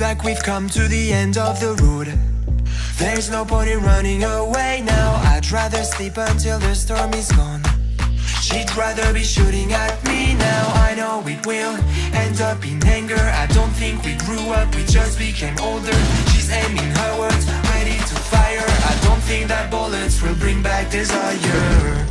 like we've come to the end of the road. There's no point in running away now. I'd rather sleep until the storm is gone. She'd rather be shooting at me now. I know it will end up in anger. I don't think we grew up, we just became older. She's aiming her words, ready to fire. I don't think that bullets will bring back desire.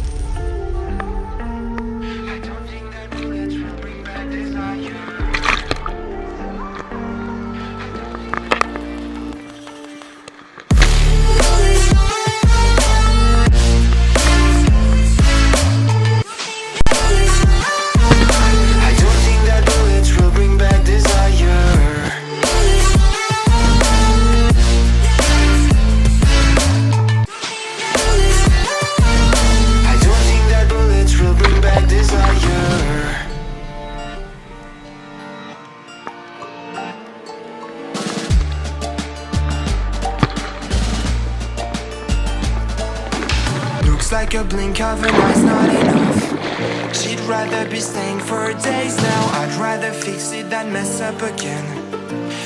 Like a blink of an eye's not enough. She'd rather be staying for days now. I'd rather fix it than mess up again.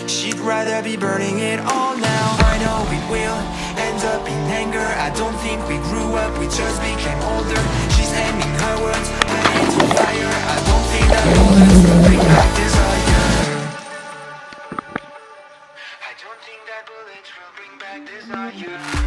She'd rather be burning it all now. I know it will end up in anger. I don't think we grew up, we just became older. She's aiming her words, ready to fire. I don't think that bullets will bring back desire. I don't think that bullets will bring back desire.